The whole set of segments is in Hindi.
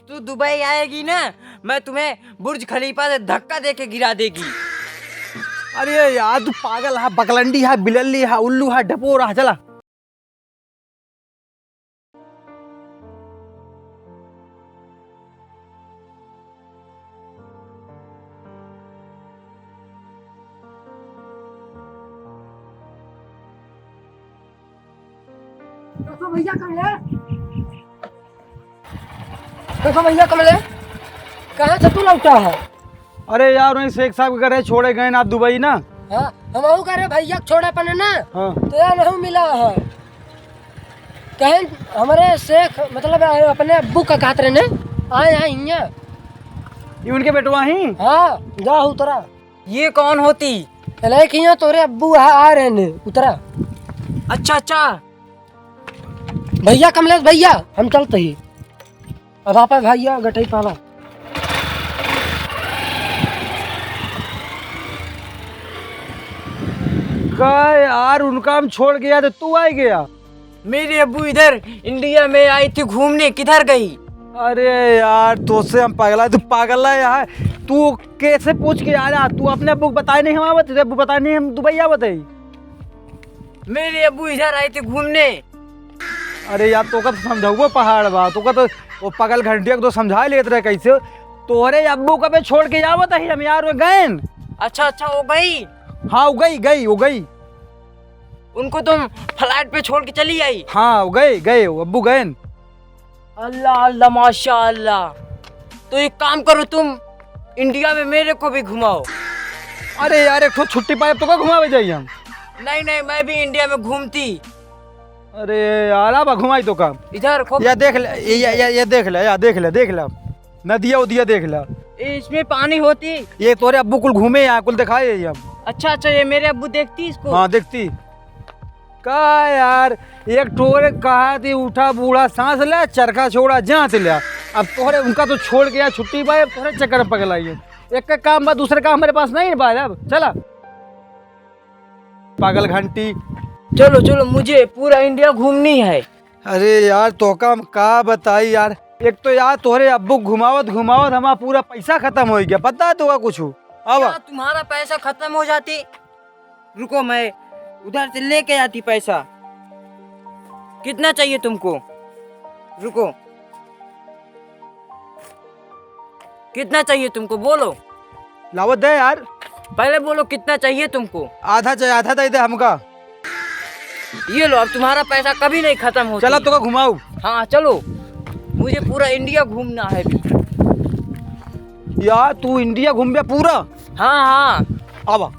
तू दुबई आएगी ना, मैं तुम्हें बुर्ज खलीफा से धक्का दे के गिरा देगी। अरे यार तू पागल है, बकलंडी है, बिलल्ली है, उल्लू है, डपोरा है, चला। भैया कमले, देखो भैया कमले, कहाँ से तू लौटा है? अरे यार वहीं शेख साहब के घर छोड़े गए ना आप दुबई ना। हाँ, हम आहू करे भैया छोड़े पने ना। हाँ। तो यार नहीं मिला है। कहें हमारे शेख मतलब अपने अब्बू का खातिर ने आए हैं यहाँ। ये उनके बेटवा ही। हाँ, जा उतरा। ये कौन होती? लेकिन यहाँ तोरे अब्बू आ रहे ने, उतरा। अच्छा अच्छा। भैया कमलेश भैया, हम चलते ही। अब आप भैया गटई पाला। का यार उनका हम छोड़ गया तो तू आ गया। मेरे अब्बू इधर इंडिया में आई थी घूमने, किधर गई? अरे यार तो से हम पागल है, तू पागल है यार। तू कैसे पूछ के आया? तू अपने अब्बू बताए नहीं, हम बता अब्बू बताए नहीं, हम दुबई आ बताई। मेरे अब्बू इधर आए थे घूमने। अरे यार तो का तो समझाओ पहाड़ बा, तो का तो वो पागल घंटिया को तो समझा लेते रहे कैसे। तोरे अब्बू का पे छोड़ के जा बताई हम यार वो गए। अच्छा अच्छा, हो गई। हाँ वो गई। उनको तुम फ्लाइट पे छोड़ के चली आई? हाँ वो गए अब्बू गए। अल्लाह अल्लाह माशाअल्लाह। तो एक काम करो, तुम इंडिया में मेरे को भी घुमाओ। अरे यार एक छुट्टी पाए तो का घुमावे जाइए हम। नहीं नहीं, मैं भी इंडिया में घूमती। अरे यार अब घुमाई तो का इधर खूब या देख ले, ये देख ले नदिया उदिया देख ले। इसमें पानी होती। ये तोरे अब्बू कुल घूमे यहाँ कुल दिखाए हम। अच्छा अच्छा, ये मेरे अब्बू देखती इसको? हाँ देखती। का यार एक टोरे कहा थी उठा बूढ़ा सांस ले चरखा छोड़ा जांच लिया। अब तोहरे उनका तो छोड़ गया छुट्टी पाए, तोहरे चक्कर में पगल आई है। एक का काम बा, दूसरे काम मेरे पास नहीं है भाई। अब चला पागल घंटी। चलो चलो, मुझे पूरा इंडिया घूमनी है। अरे यार तो का का बताई यार। एक तो यार तोहरे अब्बू घुमावत हमारा पूरा पैसा खत्म हो गया, पता है तो कुछ अब। क्या तुम्हारा पैसा खत्म हो जाती? रुको, मैं उधर से लेके आती पैसा। कितना चाहिए तुमको? रुको, कितना चाहिए तुमको बोलो। लावत दे यार, पहले बोलो कितना चाहिए तुमको। आधा चाहिए, आधा दे दे हमका। ये लो, अब तुम्हारा पैसा कभी नहीं खत्म होता। चला तो का घुमाऊ। हाँ चलो, मुझे पूरा इंडिया घूमना है भी। यार तू इंडिया घूम गया पूरा? हाँ हाँ। आवा।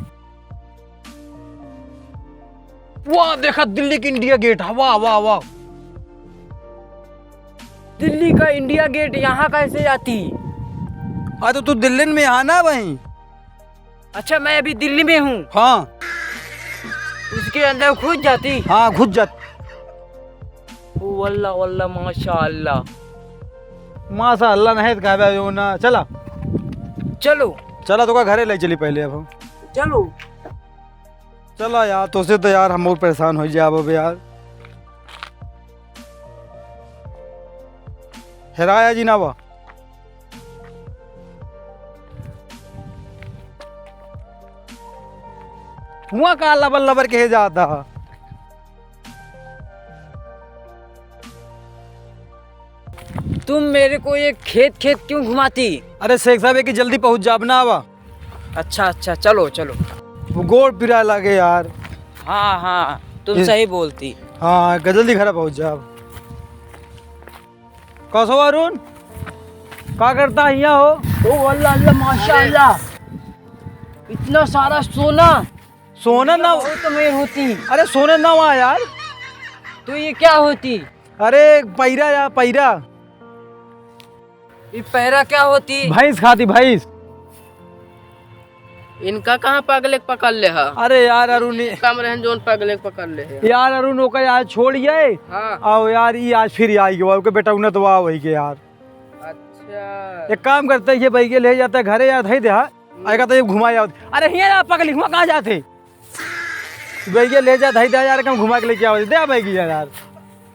वाह देखा दिल्ली की इंडिया गेट। वाह वाह वाह। दिल्ली का इंडिया गेट यहाँ कैसे आती? हाँ तो तू दिल्ली में आना वहीं। अच्छा, मैं अभी दिल्ली में हूँ। हाँ उसके अंदर घुस जाती? हाँ घुस जाती। ओ वल्ला वल्ला माशाअल्लाह। माशा अल्लाह नहीं कहा जो ना। चला चलो चला तो का घरे ले चली पहले। अब हम चलो। चला यार तो से तो यार हम बहुत परेशान हो जाए अब यार। हेराया जी ना वा। हुआ का लबर लबर के जाता। तुम मेरे को ये खेत क्यों घुमाती? अरे शेख साहब की जल्दी पहुंच जा अपना आवा। अच्छा अच्छा, चलो चलो। वो गोड़ पिरा लगे यार। हाँ हाँ, तुम सही बोलती। हाँ जल्दी घर पहुंच जा। कसो अरुण क्या करता है यहाँ हो? ओ अल्लाह अल्लाह माशाअल्लाह, इतना सारा सोना। सोना ना वो तो मैं होती। अरे सोने ना वहाँ यार। तो ये क्या होती? अरे पैरा यार पैरा। ये पैरा क्या होती? भैंस खाती भैंस। इनका कहाँ पगले पकड़ ले है? अरे यार अरुण कम रहन जोन पगले पकड़ ले है। यार अरुण ओका यार छोड़िए। हाँ। आओ यार ये आज फिर आई गया ओके बेटा उन्हें तो वही के यार। अच्छा, एक काम करते हैं ये भाई के ले जाते हैं घरे यार धई दे। आएगा तो ये घुमाया। अरे यहाँ पगली हुआ कहाँ जाते भाई ले जा धई दे यार, कम घुमा के लेके आओ दे भाई यार।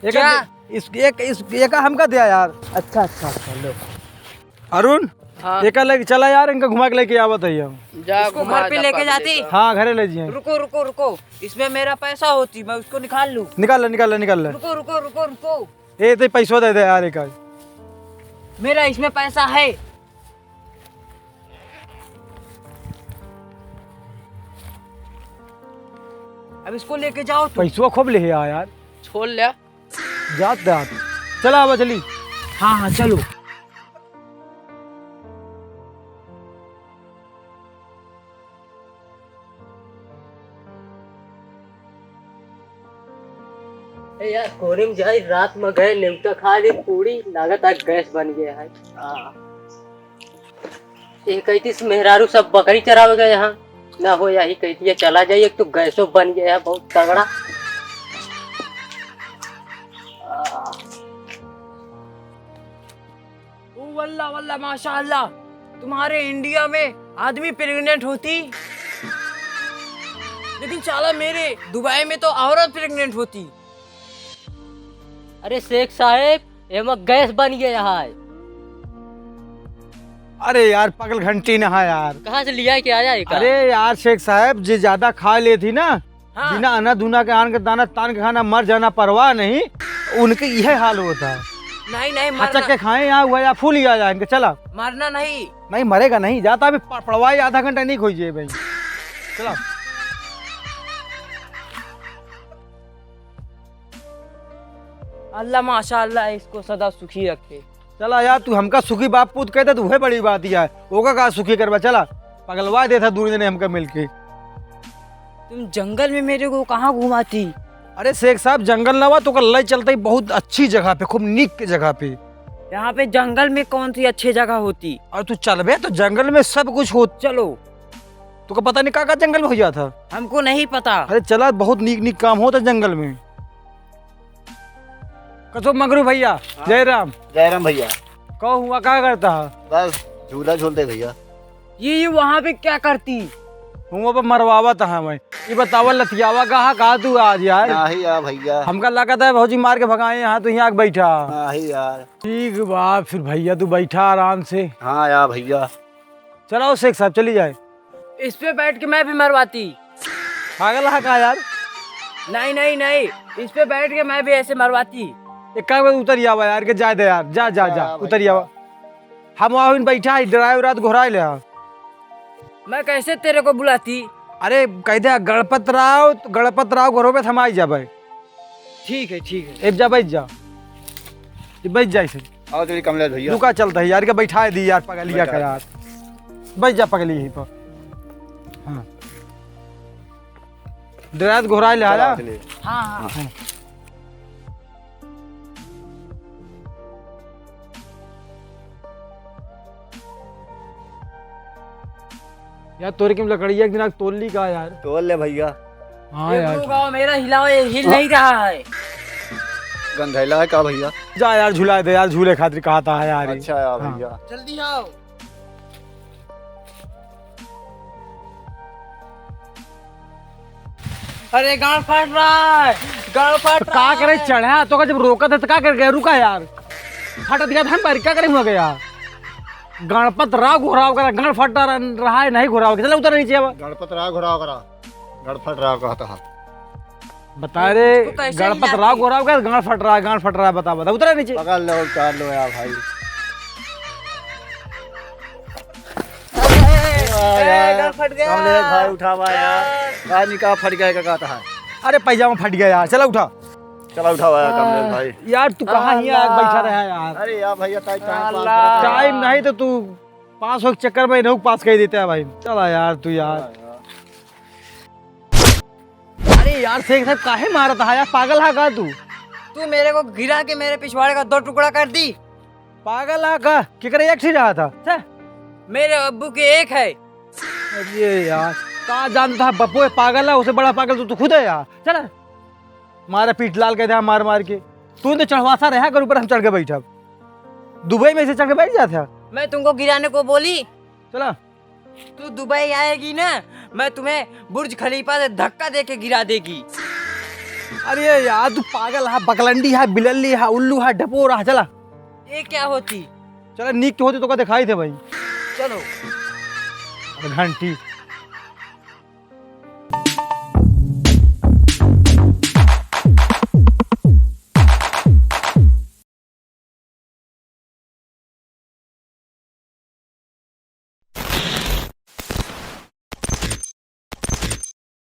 क्या इस एक हमका दिया यार। अच्छा अच्छा अच्छा लो। अरुण हाँ। एक लेके चला यार, इनका घुमा के लेके आवत है हम। जा इसको घर पे लेके जाती। हाँ घरे ले जिए। रुको रुको रुको, इसमें मेरा पैसा होती, मैं उसको निकाल लूं। निकाल ले निकाल ले निकाल ले। रुको रुको रुको रुको, ए तो पैसों दे दे यार एक। मेरा इसमें पैसा है। अब इसको लेके जाओ तुम। पैसों खूब ले आ यार। छोड़ लिया। जात दे आप। चला आवा चली। हाँ हाँ चलो। ए यार कोने में जाए, रात में गए निमटा खा ली पूरी, लागत आज गैस बन गया है। ये कहती मेहरारू सब बकरी चरावे गए यहाँ ना हो, यही कहती है चला जाइए, एक तो गैसो बन गया है बहुत तगड़ा। ओ वल्ला वल्ला माशाअल्लाह, तुम्हारे इंडिया में आदमी प्रेग्नेंट होती, लेकिन साला मेरे दुबई में तो औरत प्रेग्नेंट होती। अरे शेख साहब एम गैस बन गया है। अरे यार पागल घंटी नहा यार। कहाँ से लिया के आया? अरे यार शेख साहब जी ज्यादा खा लेती ना, हाँ। बिना अना दूना के आन के दाना तान के खाना मर जाना परवाह नहीं, उनके यह हाल होता है। नहीं नहीं हचक मरना, के खाए यहाँ हुआ या फूल ही आ जाए इनके। चला मरना नहीं। नहीं मरेगा नहीं, जाता अभी पड़वाई आधा घंटा नहीं खोजिए भाई। चला अल्लाह माशाअल्लाह इसको सदा सुखी रखे। चला यार, तू हमका सुखी बाप पूत कहते तो वह बड़ी बात ही है, ओका का सुखी करवा। चला पगलवा देता दूर ने हमका मिलके। तुम जंगल में मेरे को कहाँ घुमाती? अरे शेख साहब जंगल नवा तो कल चलते ही बहुत अच्छी जगह पे, खूब नीक के जगह पे। यहाँ पे जंगल में कौन सी अच्छी जगह होती? और तू चल बे तो जंगल में सब कुछ हो। चलो। तुका पता नहीं का जंगल में हो जाता। हमको नहीं पता। अरे चला बहुत नीक नीक काम होता जंगल में। कसो मगरू भैया। जय राम। जय राम भैया। कहो हुआ क्या करता है? बस झूला झूलते भैया। ये वहाँ पे क्या करती? हुआ पर मरवावा था मैं। ये बतावा लथियावा कहा तू आज यार? नाही यार भैया। हमका लागत है भौजी मार के भगाए, यहाँ तो यहाँ बैठा। नाही यार। ठीक बात, फिर भैया तू बैठा आराम से। हाँ यार भैया। चलाओ शेख साहब चली जाए। इस पे बैठ के मैं भी मरवाती। पागल है का यार? नहीं नहीं नहीं, इस पे बैठ के मैं भी ऐसे मरवाती। एक काम उतर आवा यार के जाए दे यार। जा जा जा उतर आवा। हम वहाँ बैठा है, ड्राइवर रात घोराए ले। मैं कैसे तेरे को बुलाती? अरे कह दे गणपत राव घरों पे थमाई जा भाई। ठीक है ठीक है। एक जा बैठ जा, बैठ जा इसे। आओ तेरी कमलेश भैया। रुका चलता है यार के बैठा दी यार पगलिया का यार। बैठ जा पगली यहीं पर। हाँ ड्राइवर घोराए ले आया। हाँ हाँ। यार तोरे की लकड़िया एक दिन तोली का यार। तोल ले भैया। हाँ ये यार गाँव मेरा हिलाओ, ये हिल नहीं रहा है। गंधैला है का भैया? जा यार झूला दे यार, झूले खातिर कहा था यार। अच्छा यार हाँ। भैया। जल्दी आओ। अरे गाड़ फट रहा है, गाड़ फट तो का करे चढ़ा तो का जब रोका था तो का कर गया? रुका यार, फट दिया था हम पर क्या करे हुआ गया? गणपत राव घोराव करा, गण फट रहा है नहीं घोराव। चला उतर नीचे अब। गणपत राव घोराव करा, गणपत राव कहता है। बता रे इसको कैसे गणपत हिलाती? राव घोराव का गण फट रहा है, बता बता। उतर नीचे। पकड़ लो उतार लो यार भाई। गाड़ फट गया। कमलेश भाई उठावा यार। रानी का फट गया का कहता है। अरे पैजामा फट गया यार, चला उठा। चला उठावा यार कमलेश भाई। यार तू कहाँ ही आग बैठा रहा यार? अरे यार भैया टाइम पास टाइम नहीं तो तू पास हो चक्कर में नहीं पास कर देता है भाई। चला यार तू यार। अरे यार शेख साहब काहे मारा था यार? पागल है का तू? तू मेरे को गिरा के मेरे पिछवाड़े का 2 टुकड़ा कर दी। पागल है का? केकरे एक ही रहा था छे? मेरे अब्बू के एक है। अरे यार का जानता था बप्पू है पागल है, उसे बड़ा पागल तू खुद है यार। चला मारा पीठ लाल कहते हैं मार मार के। तू तो चढ़वासा रहा कर ऊपर, हम चढ़ के बैठा। दुबई में से चढ़ के बैठ जाता। मैं तुमको गिराने को बोली? चला तू दुबई आएगी ना, मैं तुम्हें बुर्ज खलीफा से धक्का दे के गिरा देगी। अरे यार तू पागल है, बकलंडी है, बिलल्ली है, उल्लू है, डपोर है, चला ये क्या होती? चला नीक के होते तो का दिखाई थे भाई। चलो। घंटी